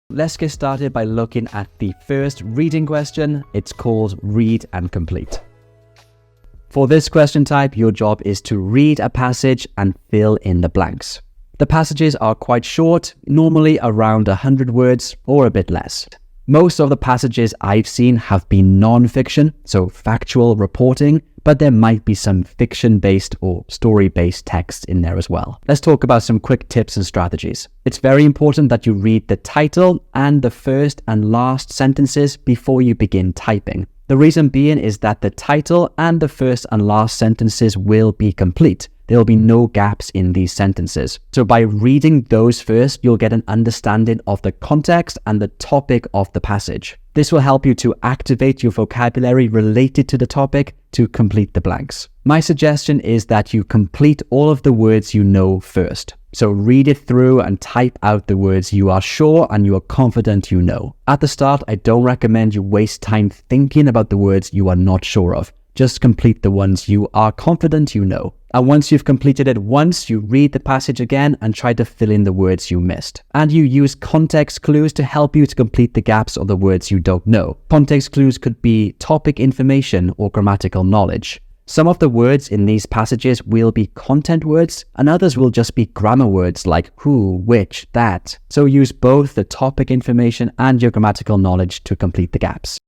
Let's get started by looking at the first reading question. It's called Read and Complete. For this question type, your job is to read a passage and fill in the blanks. The passages are quite short, normally around 100 words or a bit less. Most of the passages I've seen have been non-fiction, so factual reporting, but there might be some fiction-based or story-based text in there as well. Let's talk about some quick tips and strategies. It's very important that you read the title and the first and last sentences before you begin typing. The reason being is that the title and the first and last sentences will be complete. There will be no gaps in these sentences. So by reading those first, you'll get an understanding of the context and the topic of the passage. This will help you to activate your vocabulary related to the topic to complete the blanks. My suggestion is that you complete all of the words you know first. So read it through and type out the words you are sure and you are confident you know. At the start, I don't recommend you waste time thinking about the words you are not sure of. Just complete the ones you are confident you know. And once you've completed it once, you read the passage again and try to fill in the words you missed. And you use context clues to help you to complete the gaps of the words you don't know. Context clues could be topic information or grammatical knowledge. Some of the words in these passages will be content words and others will just be grammar words like who, which, that. So use both the topic information and your grammatical knowledge to complete the gaps.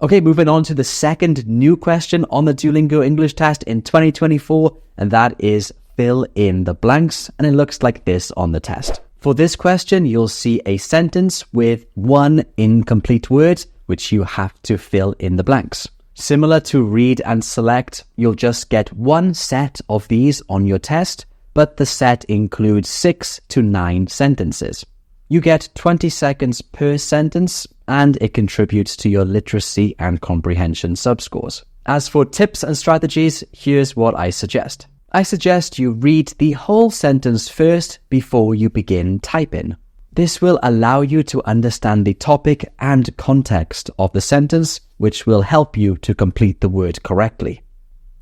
Okay, moving on to the second new question on the Duolingo English test in 2024, and that is fill in the blanks, and it looks like this on the test. For this question, you'll see a sentence with one incomplete word, which you have to fill in the blanks. Similar to read and select, you'll just get one set of these on your test, but the set includes 6 to 9 sentences. You get 20 seconds per sentence, and it contributes to your literacy and comprehension subscores. As for tips and strategies, here's what I suggest. I suggest you read the whole sentence first before you begin typing. This will allow you to understand the topic and context of the sentence, which will help you to complete the word correctly.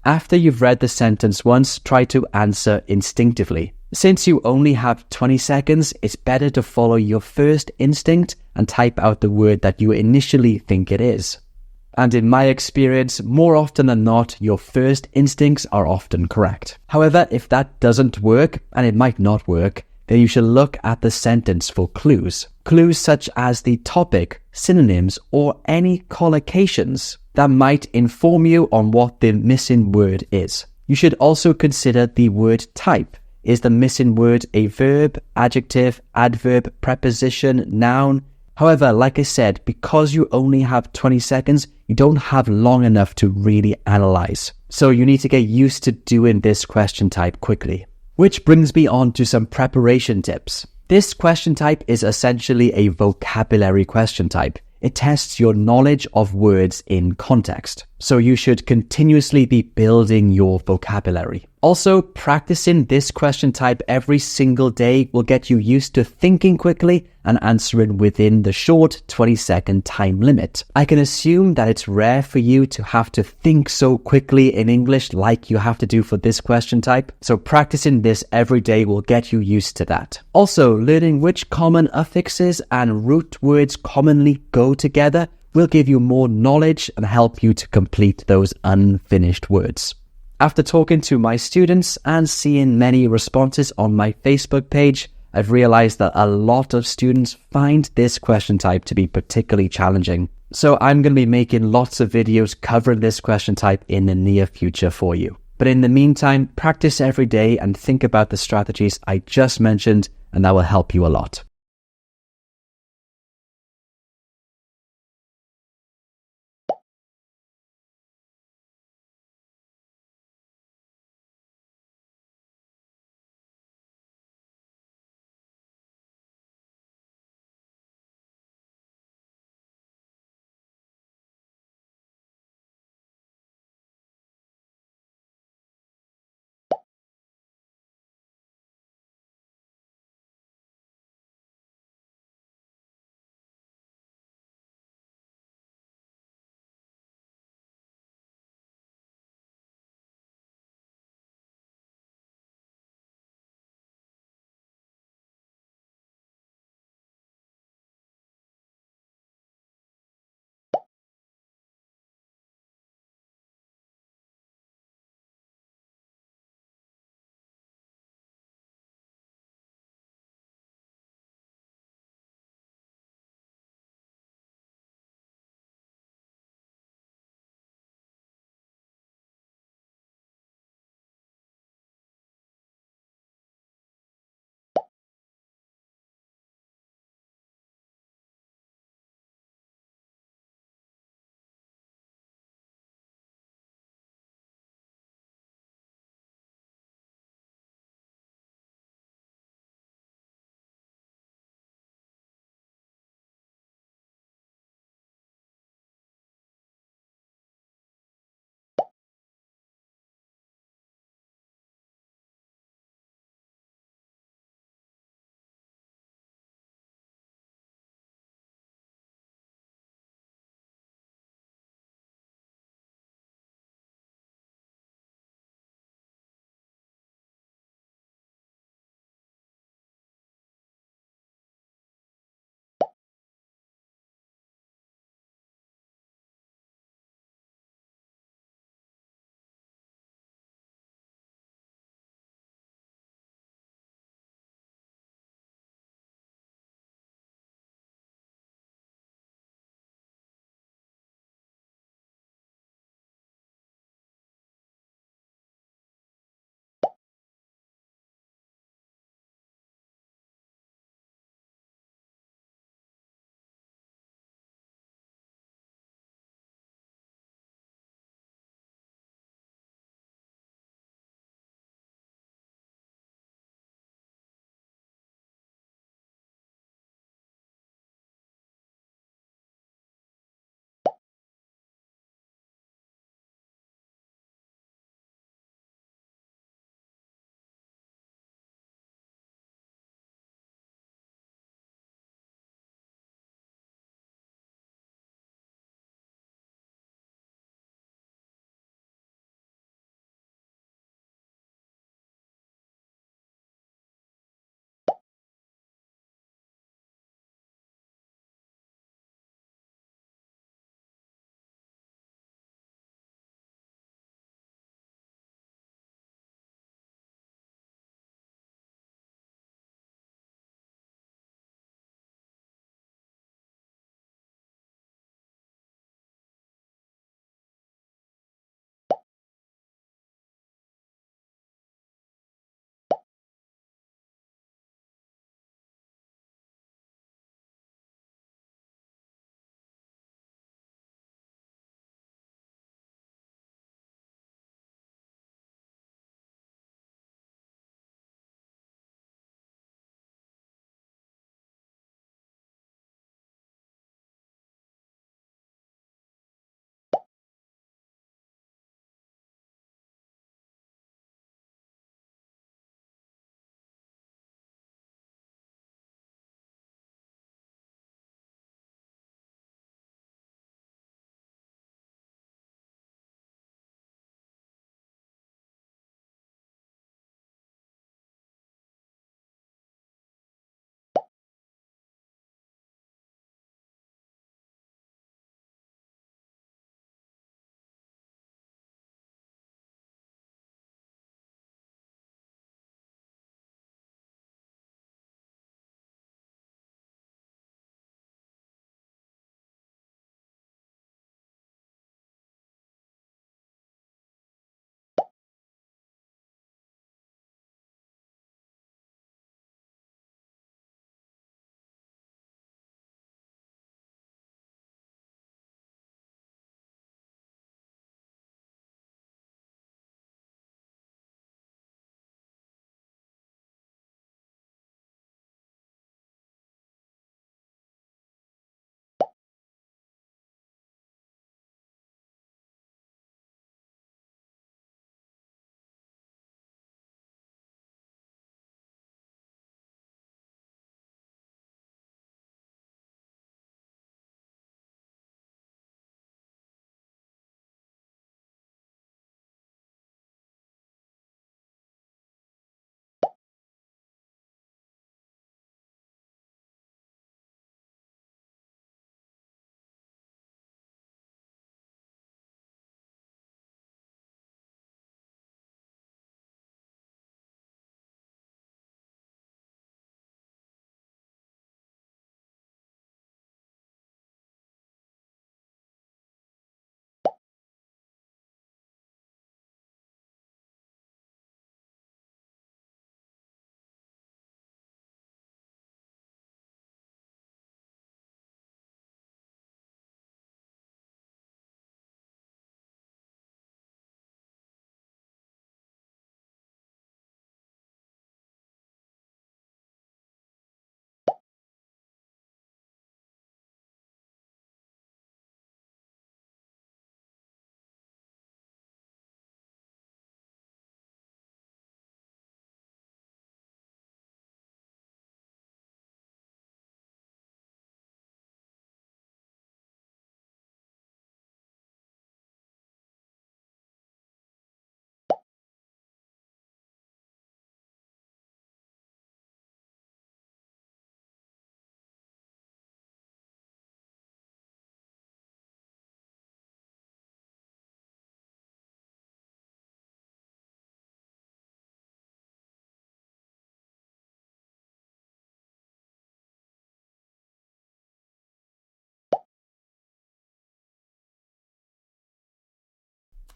After you've read the sentence once, try to answer instinctively. Since you only have 20 seconds, it's better to follow your first instinct and type out the word that you initially think it is. And in my experience, more often than not, your first instincts are often correct. However, if that doesn't work, and it might not work, then you should look at the sentence for clues. Clues such as the topic, synonyms, or any collocations that might inform you on what the missing word is. You should also consider the word type. Is the missing word a verb, adjective, adverb, preposition, noun? However, like I said, because you only have 20 seconds, you don't have long enough to really analyze. So you need to get used to doing this question type quickly. Which brings me on to some preparation tips. This question type is essentially a vocabulary question type. It tests your knowledge of words in context. So you should continuously be building your vocabulary. Also, practicing this question type every single day will get you used to thinking quickly and answering within the short 20-second time limit. I can assume that it's rare for you to have to think so quickly in English like you have to do for this question type. So practicing this every day will get you used to that. Also, learning which common affixes and root words commonly go together will give you more knowledge and help you to complete those unfinished words. After talking to my students and seeing many responses on my Facebook page, I've realized that a lot of students find this question type to be particularly challenging. So I'm going to be making lots of videos covering this question type in the near future for you. But in the meantime, practice every day and think about the strategies I just mentioned, and that will help you a lot.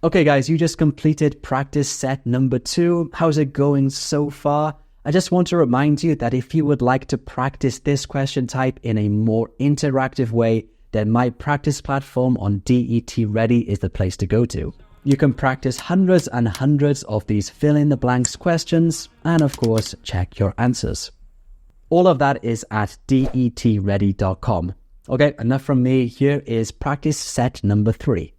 Okay guys, you just completed practice set number 2. How's it going so far? I just want to remind you that if you would like to practice this question type in a more interactive way, then my practice platform on DET Ready is the place to go to. You can practice hundreds and hundreds of these fill-in-the-blanks questions and of course check your answers. All of that is at detready.com. Okay, enough from me. Here is practice set number 3.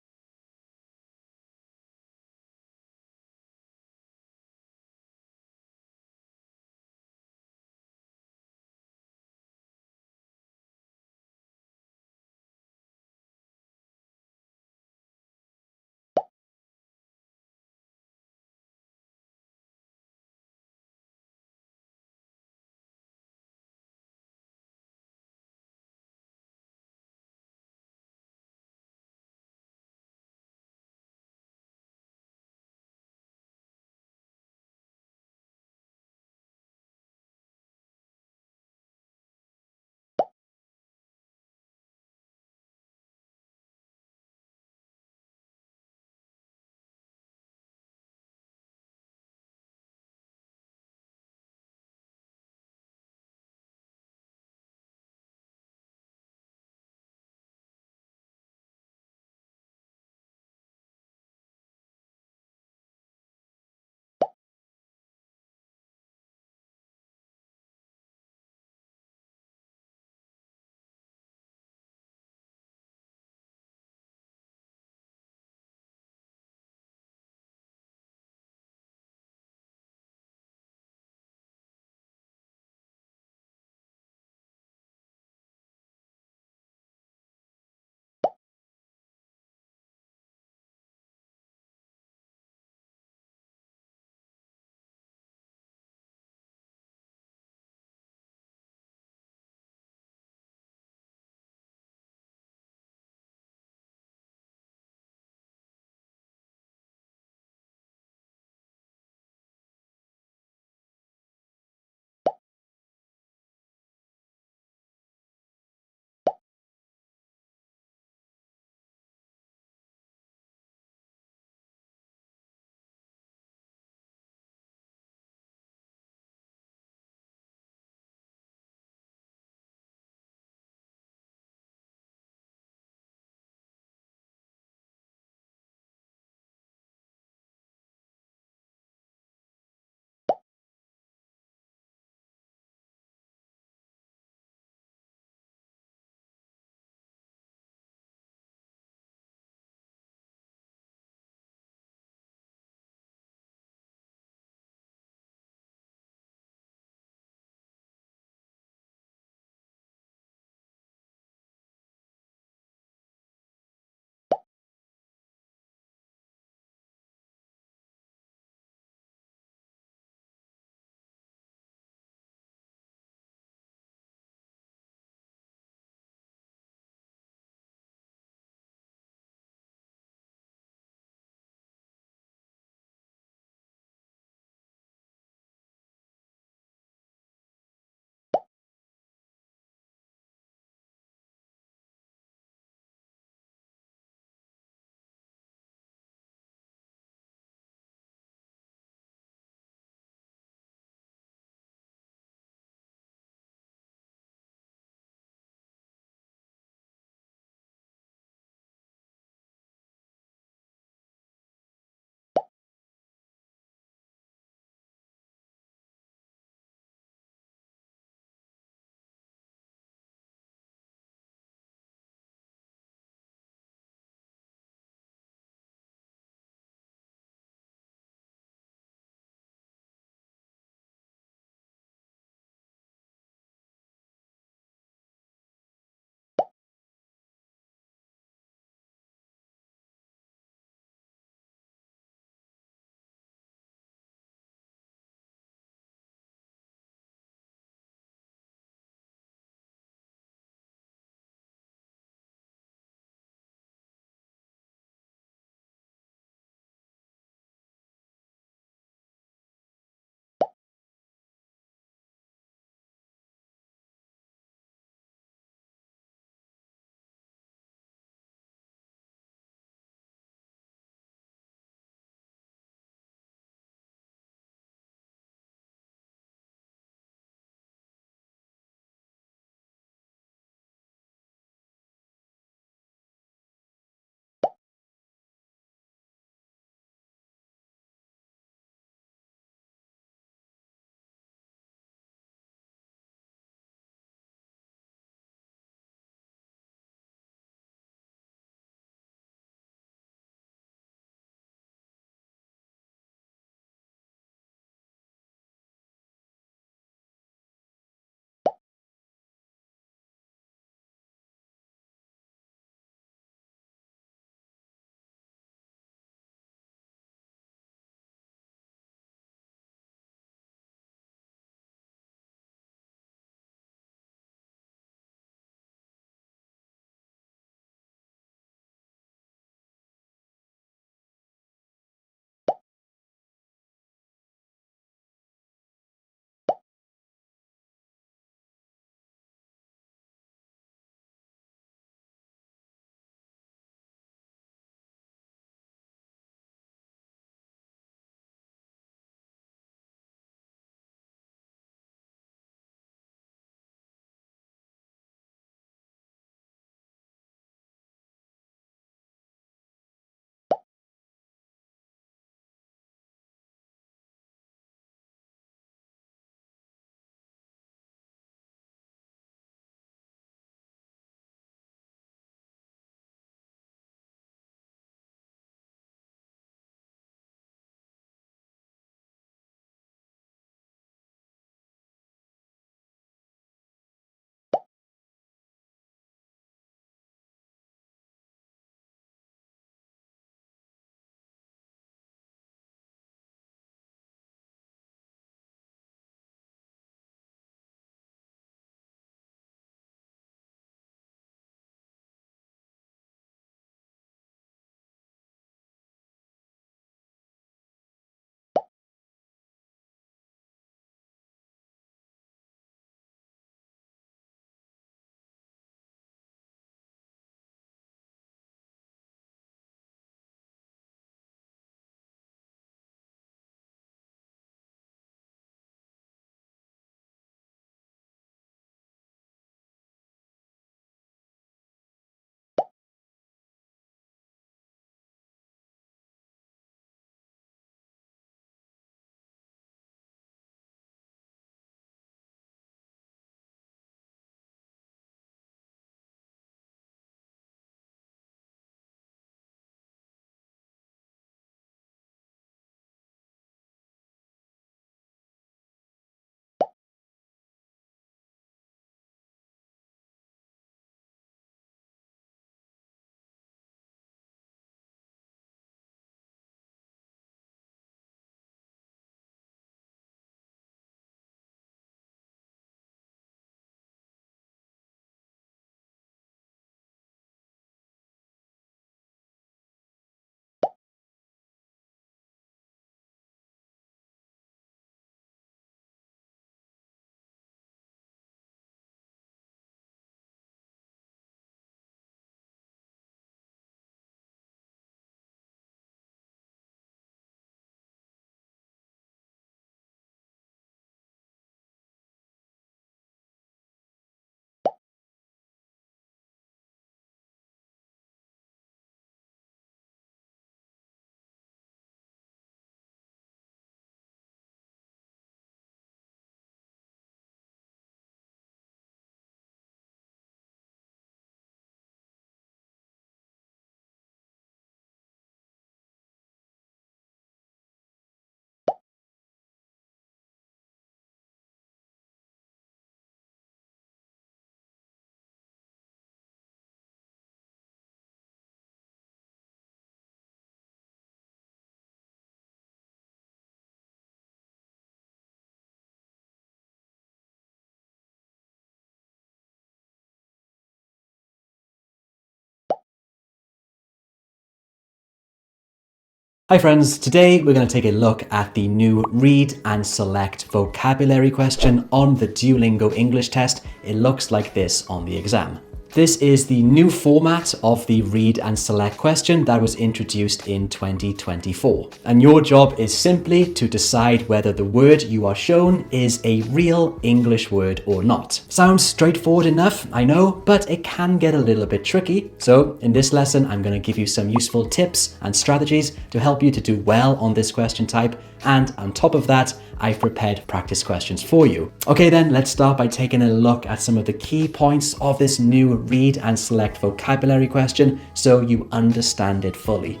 Hi friends, today we're going to take a look at the new read and select vocabulary question on the Duolingo English test. It looks like this on the exam. This is the new format of the read and select question that was introduced in 2024. And your job is simply to decide whether the word you are shown is a real English word or not. Sounds straightforward enough, I know, but it can get a little bit tricky. So in this lesson, I'm going to give you some useful tips and strategies to help you to do well on this question type. And on top of that, I've prepared practice questions for you. Okay, then let's start by taking a look at some of the key points of this new read and select vocabulary question so you understand it fully.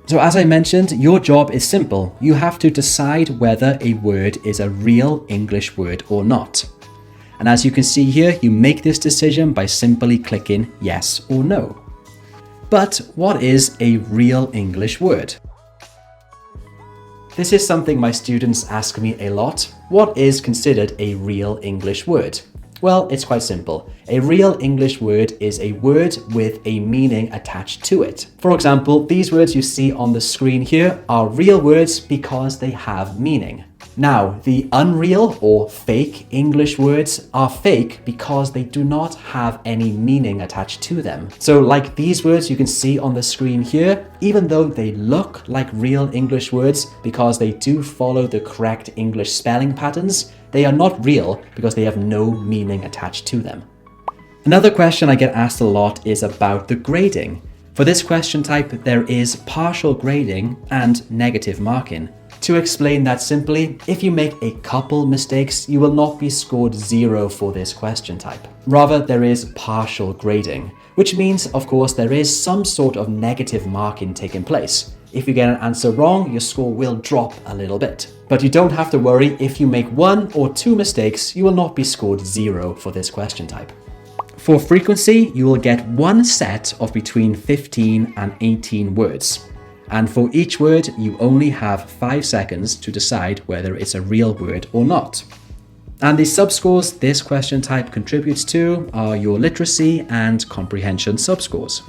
So as I mentioned, your job is simple. You have to decide whether a word is a real English word or not. And as you can see here, you make this decision by simply clicking yes or no. But what is a real English word? This is something my students ask me a lot. What is considered a real English word? Well, it's quite simple. A real English word is a word with a meaning attached to it. For example, these words you see on the screen here are real words because they have meaning. Now, the unreal or fake English words are fake because they do not have any meaning attached to them. So like these words you can see on the screen here, even though they look like real English words because they do follow the correct English spelling patterns, they are not real because they have no meaning attached to them. Another question I get asked a lot is about the grading. For this question type, there is partial grading and negative marking. To explain that simply, if you make a couple mistakes, you will not be scored 0 for this question type. Rather, there is partial grading, which means, of course, there is some sort of negative marking taking place. If you get an answer wrong, your score will drop a little bit. But you don't have to worry. If you make 1 or 2 mistakes, you will not be scored 0 for this question type. For frequency, you will get one set of between 15 and 18 words. And for each word, you only have 5 seconds to decide whether it's a real word or not. And the subscores this question type contributes to are your literacy and comprehension subscores.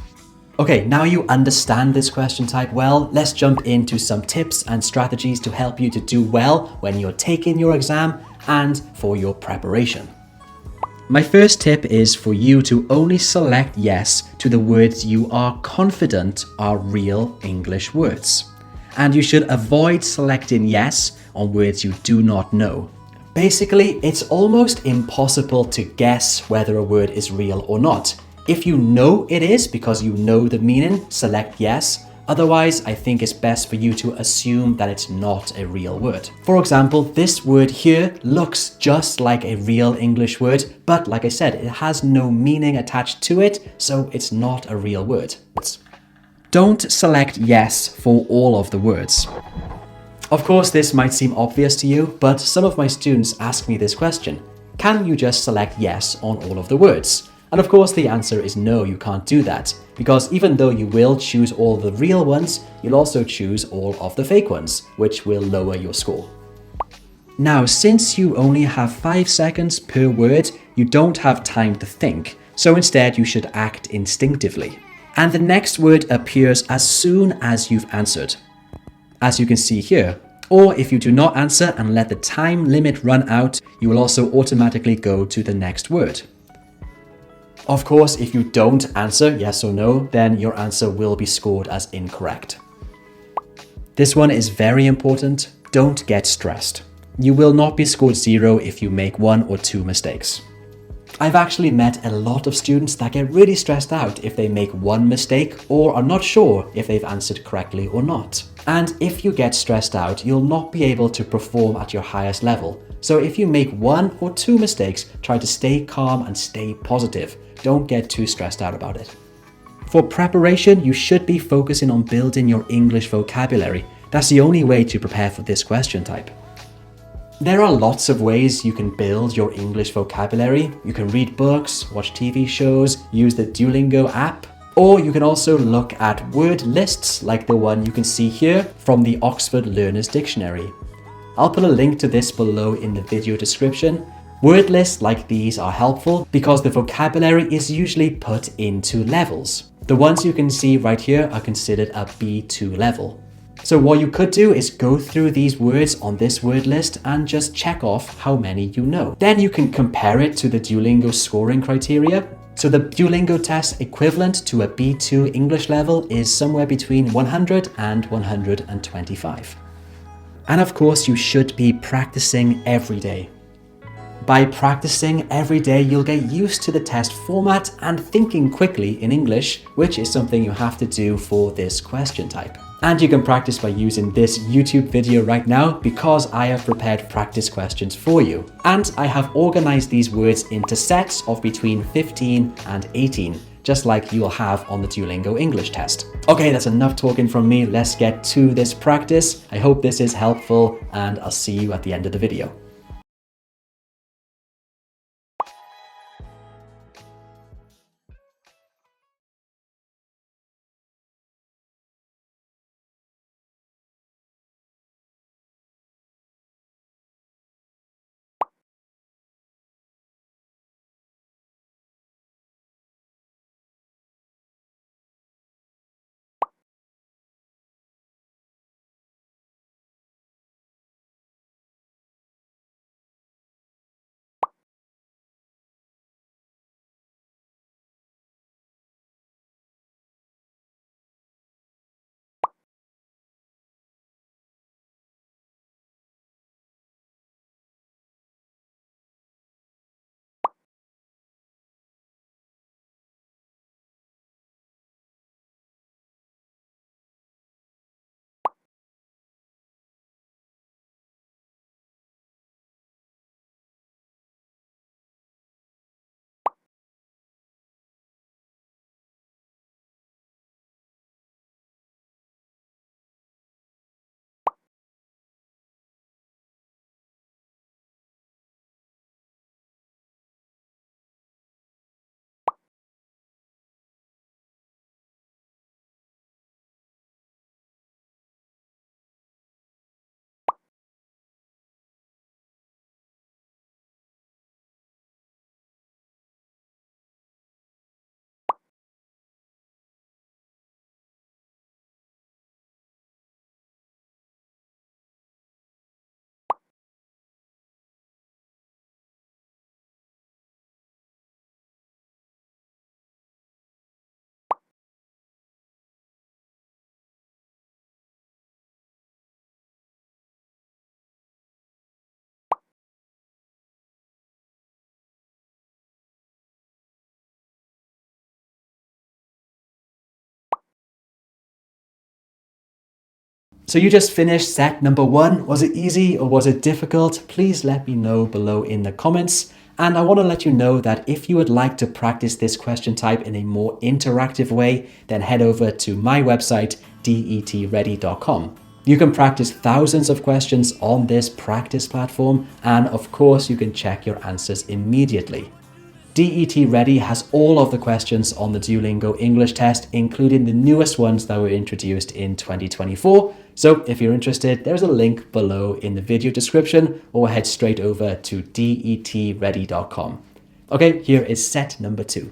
Okay, now you understand this question type well, let's jump into some tips and strategies to help you to do well when you're taking your exam and for your preparation. My first tip is for you to only select yes to the words you are confident are real English words. And you should avoid selecting yes on words you do not know. Basically, it's almost impossible to guess whether a word is real or not. If you know it is because you know the meaning, select yes. Otherwise, I think it's best for you to assume that it's not a real word. For example, this word here looks just like a real English word, but like I said, it has no meaning attached to it, so it's not a real word. Don't select yes for all of the words. Of course, this might seem obvious to you, but some of my students ask me this question. Can you just select yes on all of the words? And of course, the answer is no, you can't do that. Because even though you will choose all the real ones, you'll also choose all of the fake ones, which will lower your score. Now, since you only have 5 seconds per word, you don't have time to think. So instead, you should act instinctively. And the next word appears as soon as you've answered, as you can see here. Or if you do not answer and let the time limit run out, you will also automatically go to the next word. Of course, if you don't answer yes or no, then your answer will be scored as incorrect. This one is very important. Don't get stressed. You will not be scored 0 if you make 1 or 2 mistakes. I've actually met a lot of students that get really stressed out if they make 1 mistake or are not sure if they've answered correctly or not. And if you get stressed out, you'll not be able to perform at your highest level. So if you make 1 or 2 mistakes, try to stay calm and stay positive. Don't get too stressed out about it. For preparation, you should be focusing on building your English vocabulary. That's the only way to prepare for this question type. There are lots of ways you can build your English vocabulary. You can read books, watch TV shows, use the Duolingo app, or you can also look at word lists like the one you can see here from the Oxford Learner's Dictionary. I'll put a link to this below in the video description. Word lists like these are helpful because the vocabulary is usually put into levels. The ones you can see right here are considered a B2 level. So what you could do is go through these words on this word list and just check off how many you know. Then you can compare it to the Duolingo scoring criteria. So the Duolingo test equivalent to a B2 English level is somewhere between 100 and 125. And of course, you should be practicing every day. By practicing every day, you'll get used to the test format and thinking quickly in English, which is something you have to do for this question type. And you can practice by using this YouTube video right now because I have prepared practice questions for you. And I have organized these words into sets of between 15 and 18, just like you will have on the Duolingo English test. Okay, that's enough talking from me. Let's get to this practice. I hope this is helpful and I'll see you at the end of the video. So you just finished set number 1. Was it easy or was it difficult? Please let me know below in the comments. And I want to let you know that if you would like to practice this question type in a more interactive way, then head over to my website, detready.com. You can practice thousands of questions on this practice platform, and of course, you can check your answers immediately. DET Ready has all of the questions on the Duolingo English test, including the newest ones that were introduced in 2024. So if you're interested, there's a link below in the video description, or head straight over to detready.com. Okay, here is set number 2.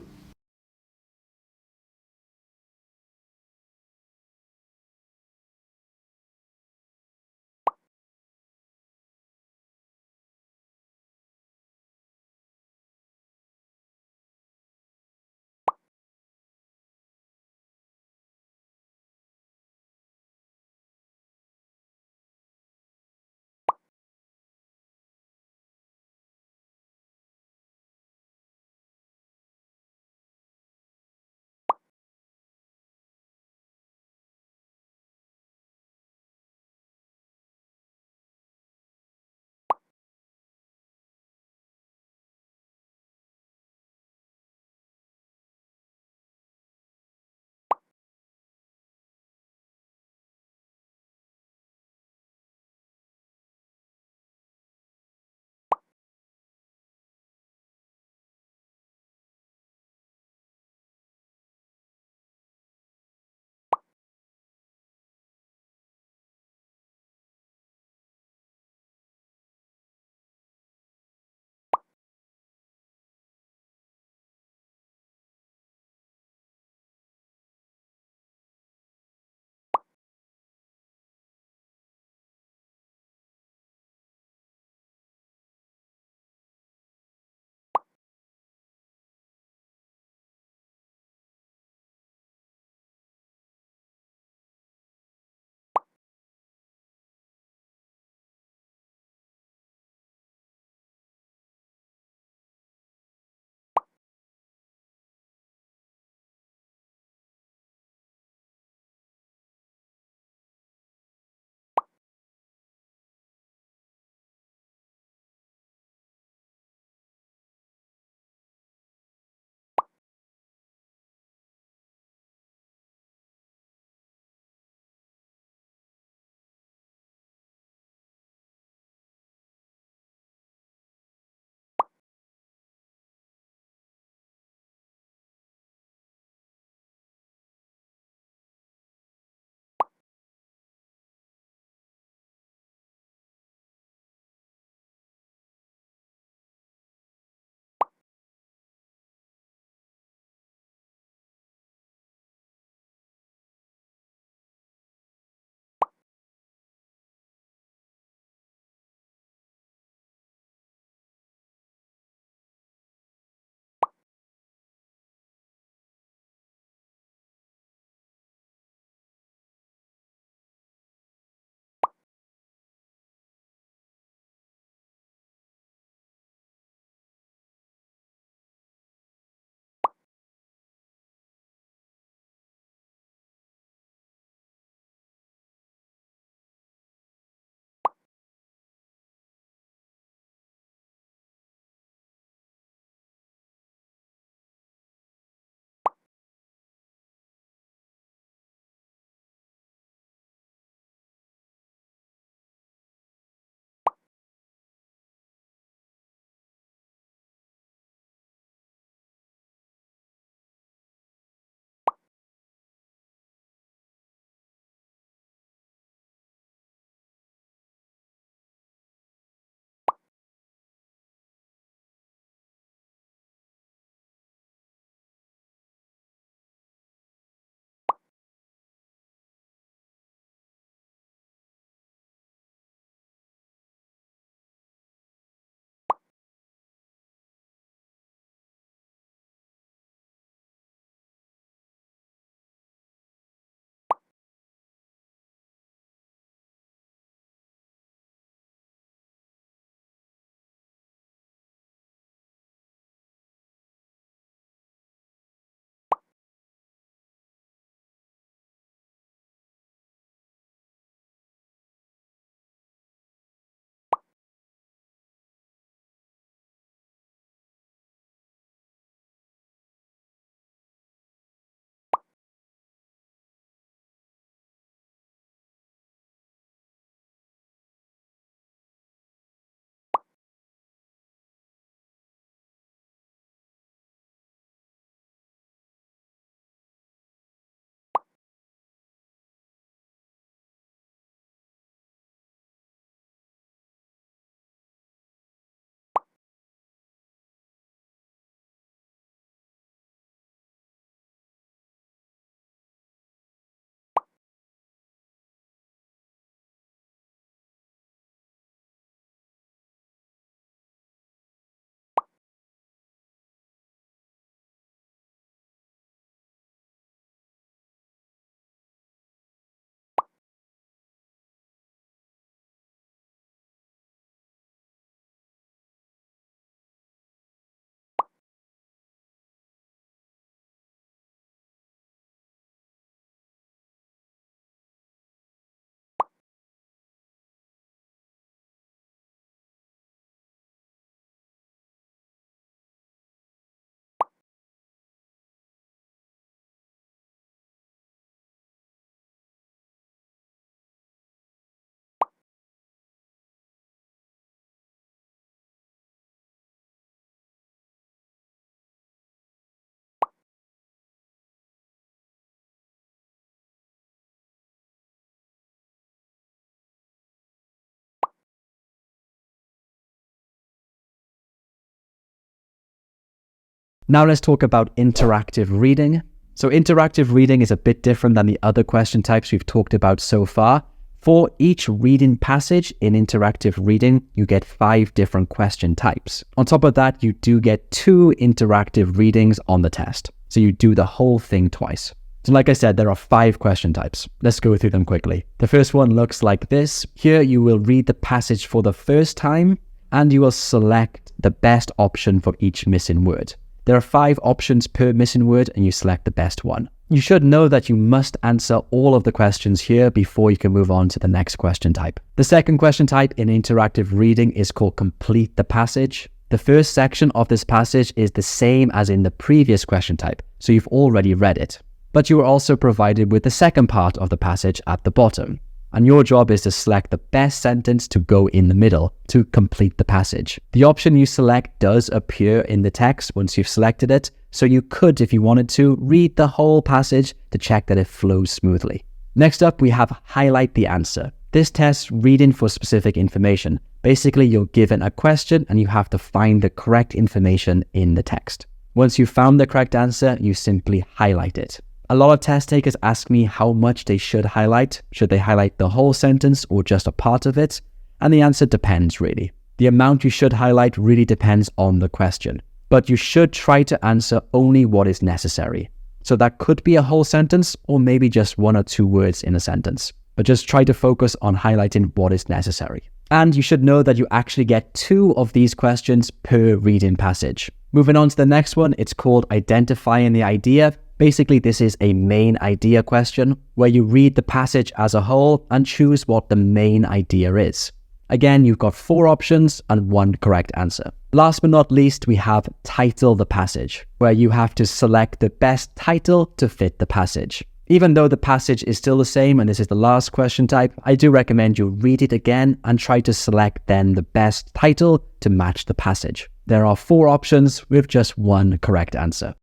Now let's talk about interactive reading. So interactive reading is a bit different than the other question types we've talked about so far. For each reading passage in interactive reading, you get 5 different question types. On top of that, you do get 2 interactive readings on the test. So you do the whole thing twice. So like I said, there are 5 question types. Let's go through them quickly. The first one looks like this. Here you will read the passage for the first time and you will select the best option for each missing word. There are 5 options per missing word and you select the best one. You should know that you must answer all of the questions here before you can move on to the next question type. The second question type in interactive reading is called complete the passage. The first section of this passage is the same as in the previous question type, so you've already read it. But you are also provided with the second part of the passage at the bottom. And your job is to select the best sentence to go in the middle to complete the passage. The option you select does appear in the text once you've selected it, so you could, if you wanted to, read the whole passage to check that it flows smoothly. Next up, we have highlight the answer. This tests reading for specific information. Basically, you're given a question and you have to find the correct information in the text. Once you've found the correct answer, you simply highlight it. A lot of test takers ask me how much they should highlight. Should they highlight the whole sentence or just a part of it? And the answer depends really. The amount you should highlight really depends on the question. But you should try to answer only what is necessary. So that could be a whole sentence or maybe just 1 or 2 words in a sentence. But just try to focus on highlighting what is necessary. And you should know that you actually get 2 of these questions per reading passage. Moving on to the next one, it's called identifying the idea. Basically, this is a main idea question where you read the passage as a whole and choose what the main idea is. Again, you've got 4 options and 1 correct answer. Last but not least, we have title the passage, where you have to select the best title to fit the passage. Even though the passage is still the same and this is the last question type, I do recommend you read it again and try to select then the best title to match the passage. There are 4 options with just 1 correct answer.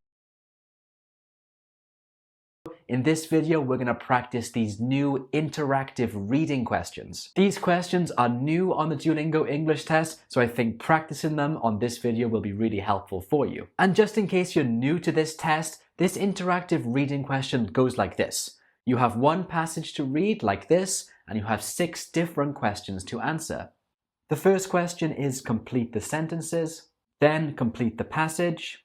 In this video, we're going to practice these new interactive reading questions. These questions are new on the Duolingo English Test, so I think practicing them on this video will be really helpful for you. And just in case you're new to this test, this interactive reading question goes like this. You have 1 passage to read like this, and you have 6 different questions to answer. The first question is complete the sentences, then complete the passage,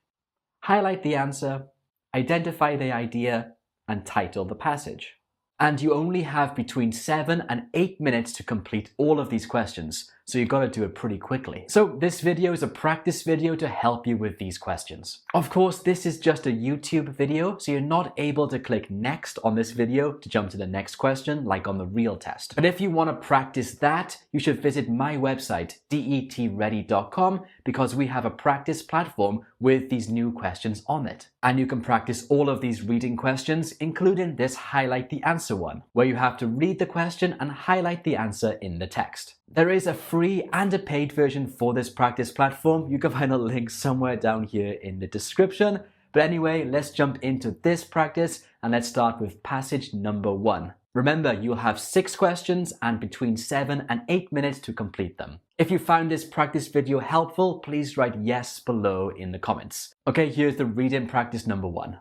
highlight the answer, identify the idea, and title the passage. And you only have between 7 and 8 minutes to complete all of these questions, so you've got to do it pretty quickly. So this video is a practice video to help you with these questions. Of course, this is just a YouTube video, so you're not able to click next on this video to jump to the next question like on the real test. But if you want to practice that, you should visit my website, detready.com, because we have a practice platform with these new questions on it. And you can practice all of these reading questions, including this highlight the answer one, where you have to read the question and highlight the answer in the text. There is a free and a paid version for this practice platform. You can find a link somewhere down here in the description. But anyway, let's jump into this practice and let's start with passage number 1. Remember, you'll have 6 questions and between 7 and 8 minutes to complete them. If you found this practice video helpful, please write yes below in the comments. Okay, here's the reading practice number 1.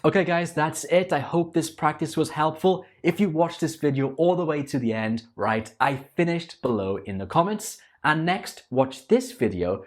Okay guys, that's it. I hope this practice was helpful. If you watched this video all the way to the end, right, I finished below in the comments. And next, watch this video